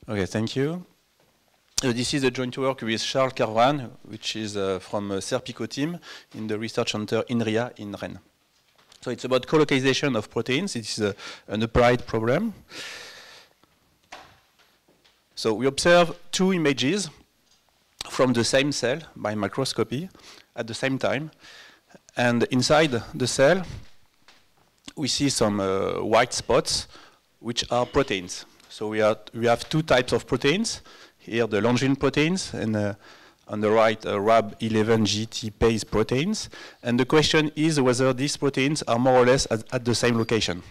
Okay, thank you. This is a joint work with Charles Carvan, which is from Serpico team in the research center INRIA in Rennes. So it's about colocalization of proteins. It's an applied problem. So we observe two images from the same cell by microscopy at the same time. And inside the cell, we see some white spots, which are proteins. So we have two types of proteins. Here, the longin proteins, and on the right, RAB11GT-PASE proteins. And the question is whether these proteins are more or less at the same location,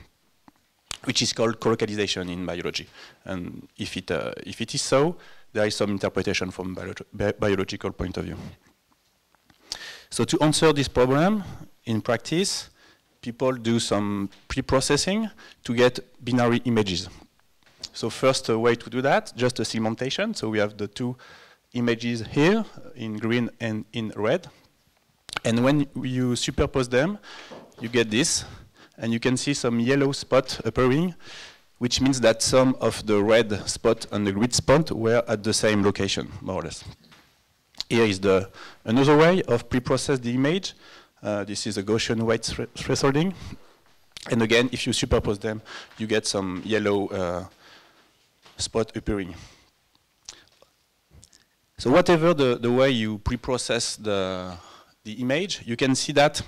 which is called colocalization in biology. And if it is so, there is some interpretation from biological point of view. So to answer this problem, in practice, people do some pre-processing to get binary images. So first way to do that, just a segmentation. So we have the two images here in green and in red. And when you superpose them, you get this. And you can see some yellow spot appearing, which means that some of the red spot and the green spot were at the same location, more or less. Here is another way of pre-process the image. This is a Gaussian weight thresholding. And again, if you superpose them, you get some yellow spot appearing. So whatever the way you pre-process the image, you can see that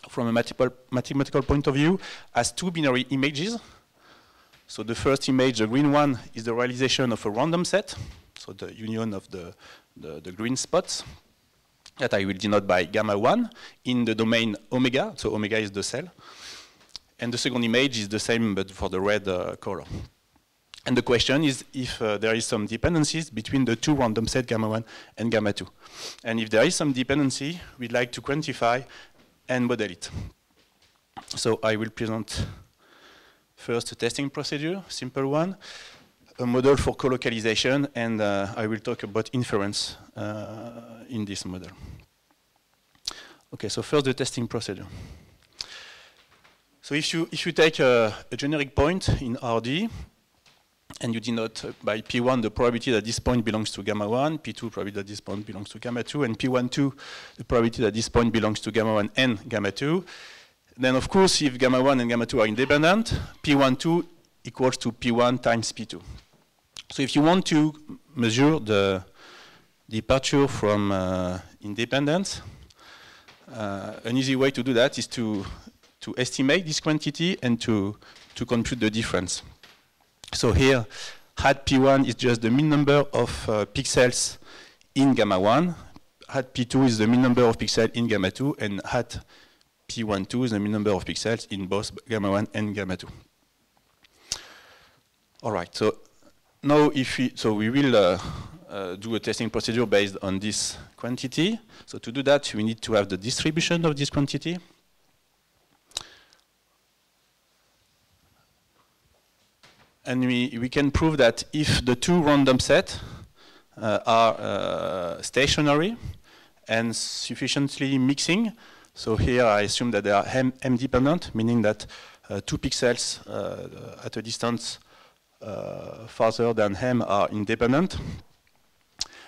from a mathematical point of view as two binary images. So the first image, the green one, is the realization of a random set, so the union of the green spots that I will denote by gamma 1 in the domain omega, so omega is the cell. And the second image is the same but for the red color. And the question is if there is some dependencies between the two random set gamma 1 and gamma 2. And if there is some dependency, we'd like to quantify and model it. So I will present first a testing procedure, simple one, a model for colocalization, and I will talk about inference in this model. Okay, so first the testing procedure. So if you take a generic point in RD, and you denote by P1 the probability that this point belongs to gamma 1, P2 probability that this point belongs to gamma 2, and P12 the probability that this point belongs to gamma 1 and gamma 2. Then of course, if gamma 1 and gamma 2 are independent, P12 equals to P1 times P2. So if you want to measure the departure from independence, an easy way to do that is to estimate this quantity and to compute the difference. So here, hat P1 is just the mean number of pixels in gamma 1, hat P2 is the mean number of pixels in gamma 2, and hat P12 is the mean number of pixels in both gamma 1 and gamma 2. All right, so now we will do a testing procedure based on this quantity. So to do that, we need to have the distribution of this quantity. And we can prove that if the two random sets are stationary and sufficiently mixing, so here I assume that they are M dependent, meaning that 2 pixels at a distance farther than M are independent.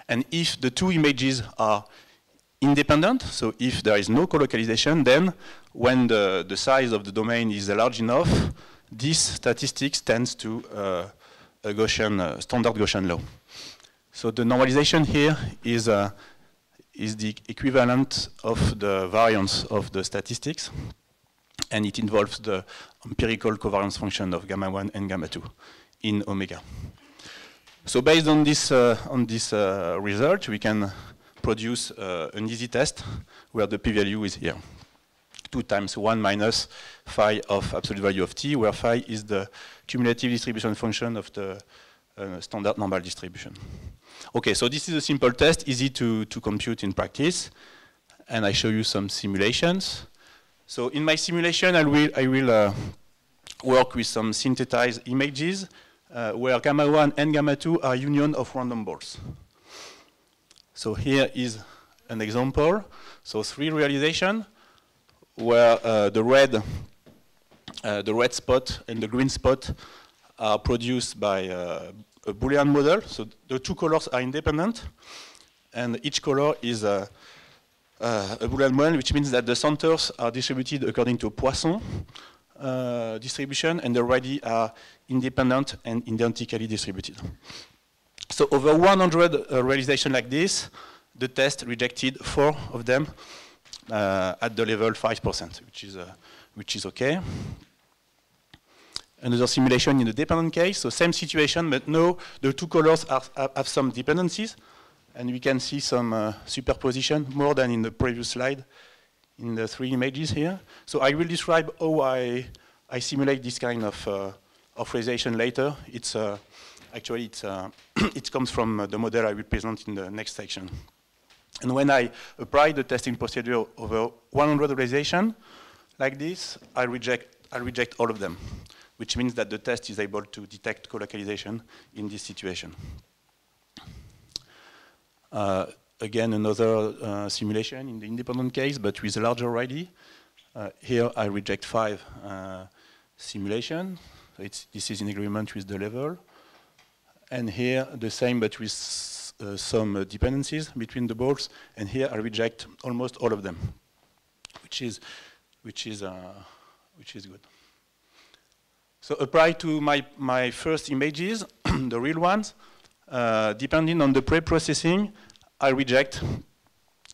And if the two images are independent, so if there is no colocalization, then when the size of the domain is large enough, this statistics tends to a Gaussian, standard Gaussian law. So the normalization here is the equivalent of the variance of the statistics, and it involves the empirical covariance function of gamma 1 and gamma 2 in omega. So based on this result, we can produce an easy test where the p-value is here. 2 times 1 minus phi of absolute value of t, where phi is the cumulative distribution function of the standard normal distribution. Okay, so this is a simple test, easy to compute in practice, and I show you some simulations. So in my simulation, I will work with some synthesized images where gamma 1 and gamma 2 are union of random balls. So here is an example. So 3 realization where the red spot and the green spot are produced by a Boolean model. So the two colors are independent, and each color is a Boolean model, which means that the centers are distributed according to Poisson distribution, and the radii are independent and identically distributed. So over 100 realizations like this, the test rejected 4 of them at the level 5%, which is okay. Another simulation in the dependent case, so same situation, but now the two colors have some dependencies, and we can see some superposition, more than in the previous slide, in the 3 images here. So I will describe how I simulate this kind of realization later. It's actually it comes from the model I will present in the next section. And when I apply the testing procedure over 100 realizations like this, I reject all of them, which means that the test is able to detect colocalization in this situation. Again, another simulation in the independent case, but with a larger radii. Here I reject 5 simulations. So this is in agreement with the level. And here the same, but with some dependencies between the balls. And here I reject almost all of them, which is good. So apply to my first images, the real ones. Depending on the pre-processing, I reject,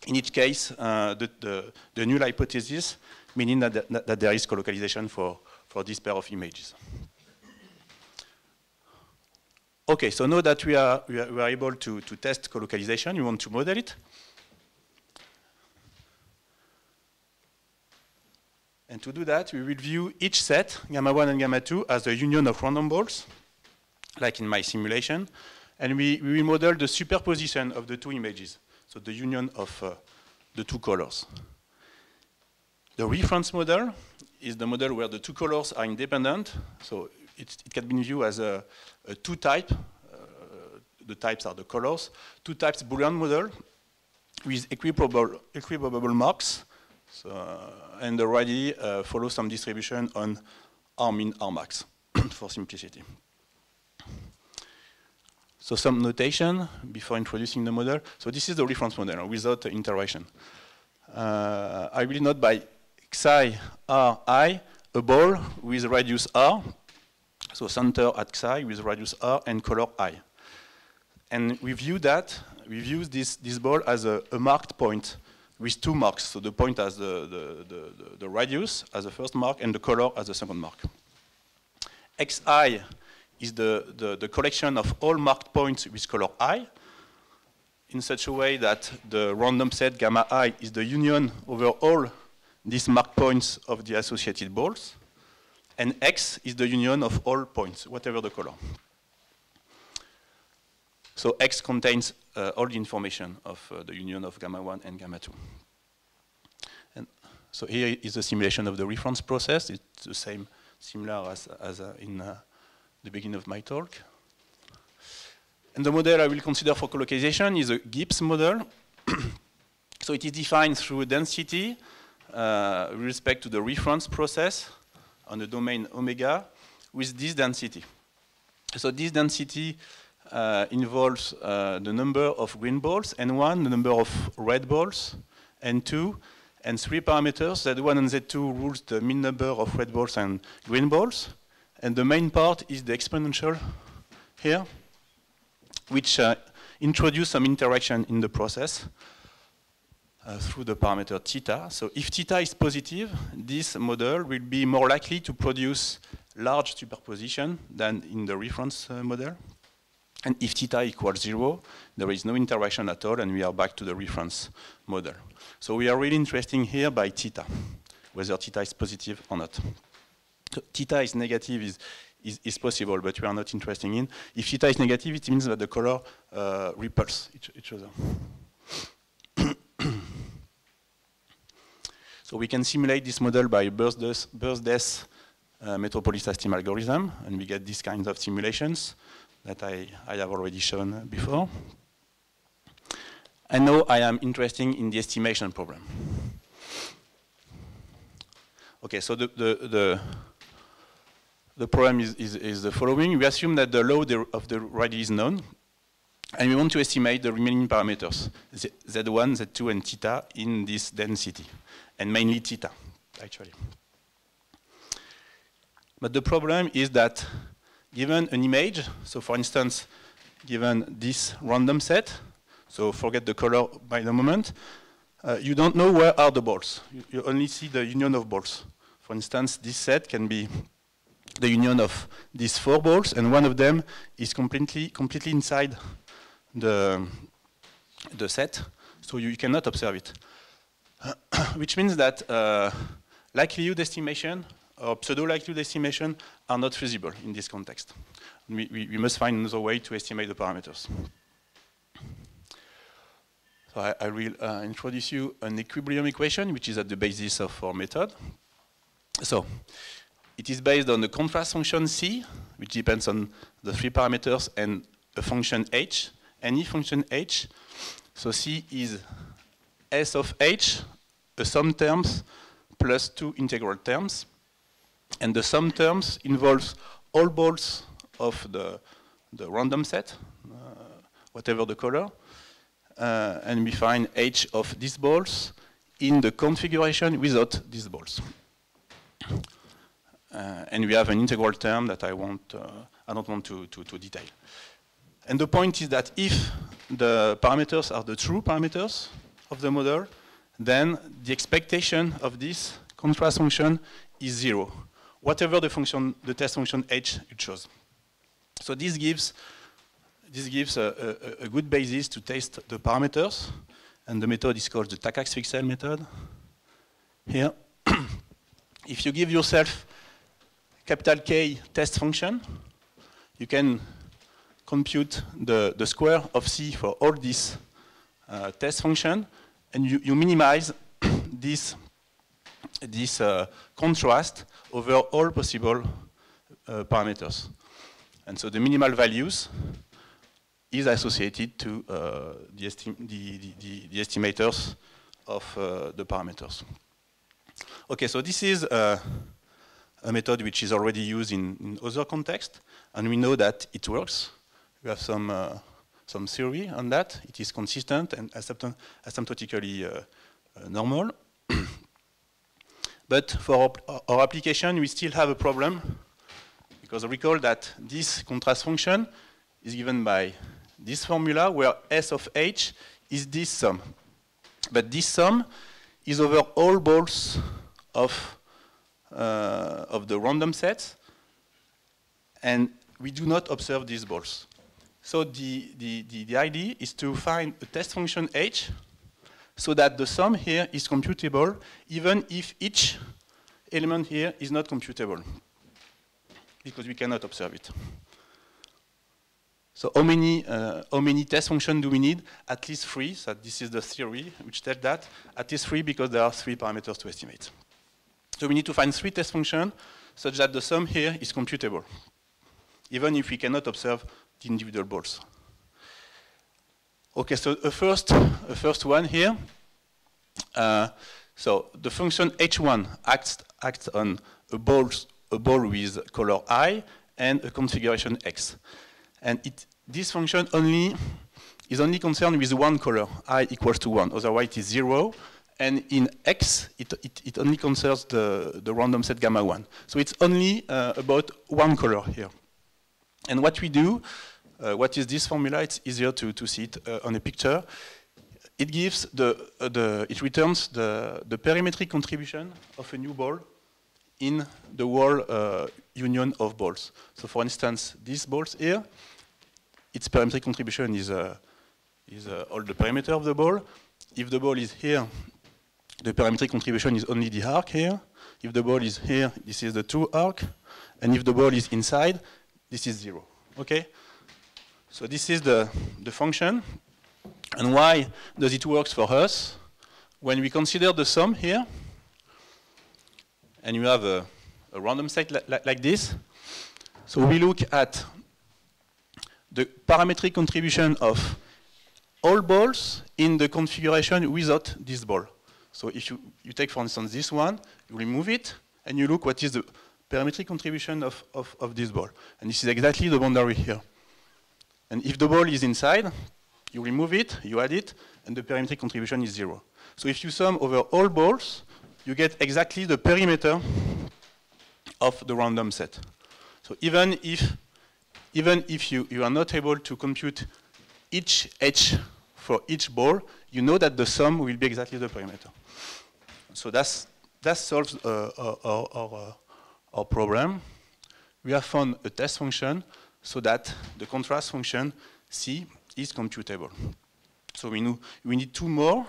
in each case, the null hypothesis, meaning that there is colocalization for this pair of images. Okay, so now that we are able to test colocalization, we want to model it. And to do that, we will view each set, gamma 1 and gamma 2, as a union of random balls, like in my simulation. And we will model the superposition of the 2 images, so the union of the 2 colors. The reference model is the model where the 2 colors are independent. So it can be viewed as a 2-type. The types are the colors. 2 types Boolean model with equiprobable marks. So, and the radii follow some distribution on R min, R max for simplicity. So some notation before introducing the model. So this is the reference model without interaction. I will note by xi r I a ball with radius r. So center at xi with radius r and color I. And we view this ball as a marked point with 2 marks. So the point as the radius as the first mark and the color as the second mark. Xi is the collection of all marked points with color I, in such a way that the random set gamma I is the union over all these marked points of the associated balls, and X is the union of all points, whatever the color. So X contains all the information of the union of gamma 1 and gamma 2. And so here is the simulation of the reference process. It's the same, similar as in the beginning of my talk. And the model I will consider for colocalization is a Gibbs model. So it is defined through density with respect to the reference process on the domain omega with this density. So this density involves the number of green balls, and 1, the number of red balls, and 2, and 3 parameters, Z1 and Z2 rules the mean number of red balls and green balls. And the main part is the exponential here, which introduce some interaction in the process through the parameter theta. So if theta is positive, this model will be more likely to produce large superposition than in the reference model. And if theta equals 0, there is no interaction at all, and we are back to the reference model. So we are really interested here by theta, whether theta is positive or not. So theta is negative is possible, but we are not interested in. If theta is negative, it means that the color repulse each other. So we can simulate this model by Burdess metropolis esteem algorithm, and we get these kinds of simulations that I have already shown before. And now I am interested in the estimation problem. Okay, so the the problem is the following. We assume that the load of the radius is known, and we want to estimate the remaining parameters, Z1, Z2, and theta in this density, and mainly theta, actually. But the problem is that given an image, so for instance, given this random set, so forget the color by the moment, you don't know where are the balls. You only see the union of balls. For instance, this set can be the union of these 4 balls, and one of them is completely inside the set, so you cannot observe it. Which means that likelihood estimation or pseudo-likelihood estimation are not feasible in this context. We must find another way to estimate the parameters. So I will introduce you an equilibrium equation, which is at the basis of our method. So it is based on the contrast function C, which depends on the 3 parameters and a function h, any function h. So C is S of h, a sum terms plus 2 integral terms. And the sum terms involves all balls of the random set, whatever the color. And we find h of these balls in the configuration without these balls. And we have an integral term that I don't want to detail. And the point is that if the parameters are the true parameters of the model, then the expectation of this contrast function is 0, whatever the test function h it shows. So this gives a good basis to test the parameters, and the method is called the Takacs-Fixel method. Here, if you give yourself capital K test function, you can compute the square of C for all these test function, and you minimize this contrast over all possible parameters. And so the minimal values is associated to the estimators of the parameters. Okay, so this is a method which is already used in other contexts, and we know that it works. We have some theory on that. It is consistent and asymptotically normal. But for our application, we still have a problem, because recall that this contrast function is given by this formula, where S of h is this sum. But this sum is over all balls of the random sets, and we do not observe these balls. So the idea is to find a test function h so that the sum here is computable, even if each element here is not computable, because we cannot observe it. So how many test functions do we need? At least 3. So this is the theory which tells that. At least 3, because there are 3 parameters to estimate. So we need to find 3 test functions such that the sum here is computable, even if we cannot observe the individual balls. Okay, so a first one here. So the function h1 acts on a ball with color I and a configuration x. And this function is only concerned with one color, I equals to 1, otherwise it is 0. And in x, it only concerns the random set gamma 1. So it's only about one color here. And what we do, what is this formula? It's easier to see it on a picture. It gives it returns the perimetric contribution of a new ball in the whole union of balls. So for instance, these balls here, its perimetric contribution is all the perimeter of the ball. If the ball is here, the perimetric contribution is only the arc here. If the ball is here, this is the 2 arc. And if the ball is inside, this is 0. Okay? So this is the function. And why does it work for us? When we consider the sum here, and you have a random set like this, so we look at the parametric contribution of all balls in the configuration without this ball. So if you take, for instance, this one, you remove it, and you look what is the parametric contribution of this ball. And this is exactly the boundary here. And if the ball is inside, you remove it, you add it, and the perimetric contribution is 0. So if you sum over all balls, you get exactly the perimeter of the random set. So even if you are not able to compute each edge for each ball, you know that the sum will be exactly the perimeter. So that solves our problem. We have found a test function so that the contrast function C is computable. So we need 2 more,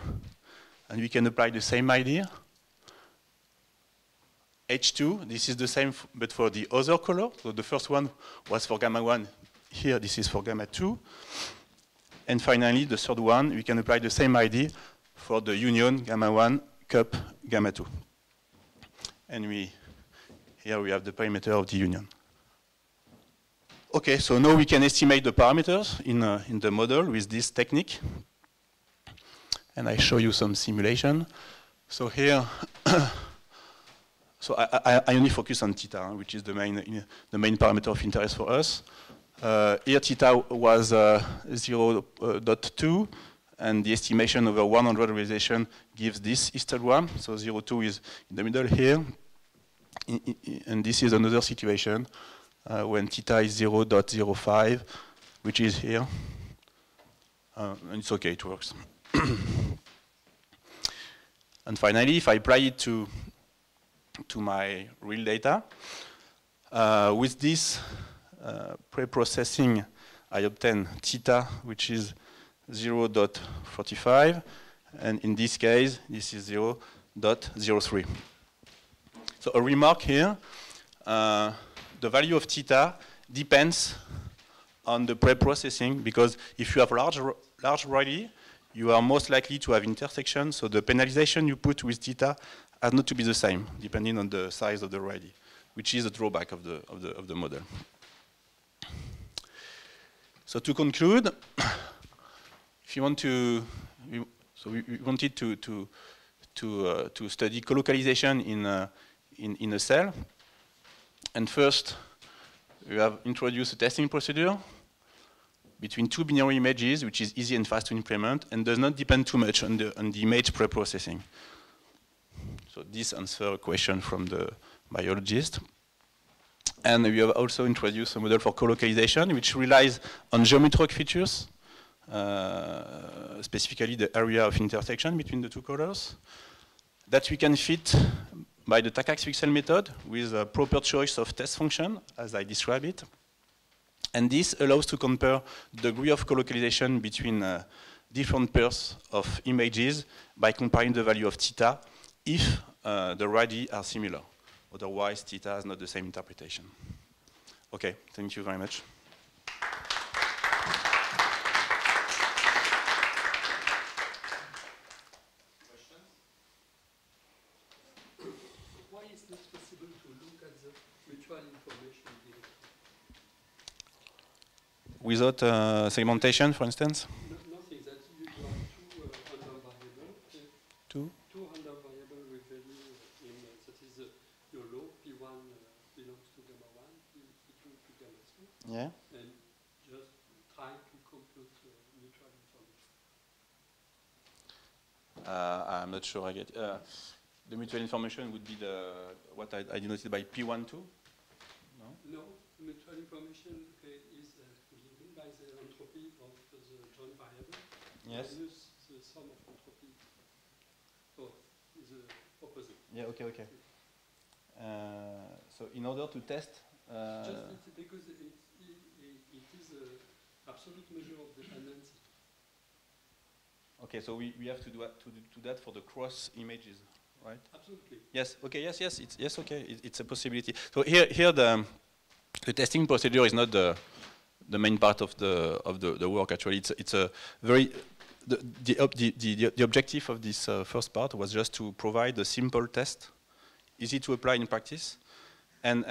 and we can apply the same idea. H2, this is the same, but for the other color. So the first one was for gamma 1. Here, this is for gamma 2. And finally, the third one, we can apply the same idea for the union gamma 1, cup, gamma 2. And here we have the perimeter of the union. Okay, so now we can estimate the parameters in the model with this technique. And I show you some simulation. So here, so I only focus on theta, which is the main parameter of interest for us. Here theta was 0.2, and the estimation over 100 realization gives this histogram. So 0.2 is in the middle here. And this is another situation when theta is 0.05, which is here. And it's okay, it works. And finally, if I apply it to my real data, with this pre-processing, I obtain theta, which is 0.45, and in this case, this is 0.03. So a remark here, the value of theta depends on the pre-processing, because if you have large Rayleigh, you are most likely to have intersection, so the penalization you put with theta has not to be the same, depending on the size of the Rayleigh, which is a drawback of the model. So to conclude, if you want to, so we wanted to study colocalization in a cell, and first we have introduced a testing procedure between 2 binary images, which is easy and fast to implement, and does not depend too much on the image pre-processing. So this answers a question from the biologist. And we have also introduced a model for colocalization, which relies on geometric features, specifically the area of intersection between the 2 colors, that we can fit by the Takacs pixel method with a proper choice of test function, as I describe it. And this allows to compare the degree of colocalization between different pairs of images by comparing the value of theta if the Rayleigh are similar. Otherwise, theta has not the same interpretation. Okay, thank you very much. Questions? Why is it not possible to look at the mutual information data? Without segmentation, for instance? Nothing, that you have 2 random variables. Two random variables with value in, that is your law, P1 belongs to gamma 1, P2 to gamma 2. Yeah. And just try to compute mutual information. I'm not sure I get it. The mutual information would be what I denoted by P12? No? No, mutual information is given by the entropy of the joint variable Yes. minus the sum of entropy of the opposite. Yeah, okay. So in order to test... Just because it is an absolute measure of dependency. Okay, so we have to do that for the cross images, right? Absolutely. Yes. Okay. Yes. Okay. It's a possibility. So here the testing procedure is not the main part of the work. Actually, it's a very the objective of this first part was just to provide a simple test, easy to apply in practice, and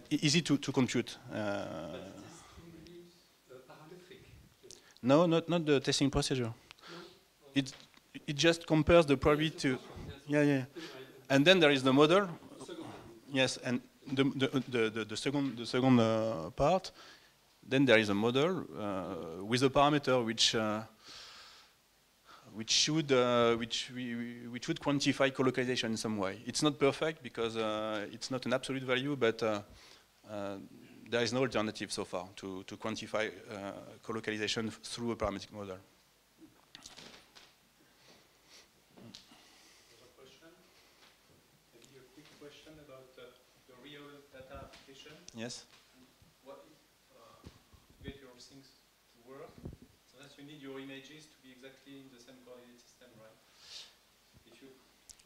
easy to compute. But it is parametric. No, not the testing procedure. No? It just compares the probability to... Yeah. And then there is the model. Yes, and the second part, then there is a model with a parameter which should quantify colocalization in some way. It's not perfect because it's not an absolute value, but there is no alternative so far to quantify colocalization through a parametric model. Another question? Maybe a quick question about the real data application. Yes. What if to get your things to work? So that you need your images to be exactly in the same coordinate system, right? If you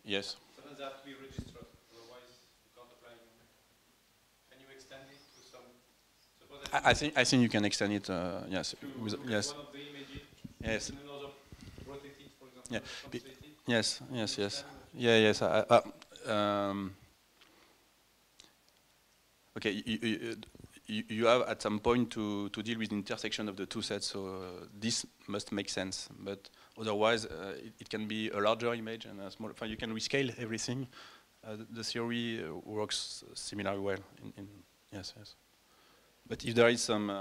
Yes. sometimes they have to be registered, otherwise you can't apply them. Can you extend it to some? Suppose that I think you can extend it. Yes. Yes. one of the images. Yes. And another rotate it, for example. Yeah. Compensate it. Yes. Yes. Yes. Yeah. Yes. Okay. You have at some point to deal with the intersection of the two sets, so this must make sense. But otherwise, it can be a larger image and a small. You can rescale everything. The theory works similarly well. Yes, yes. But if there is some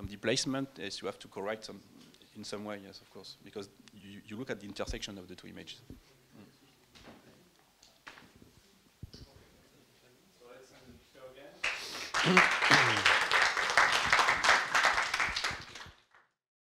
displacement, yes, you have to correct some in some way. Yes, of course, because you look at the intersection of the two images. So let's go again.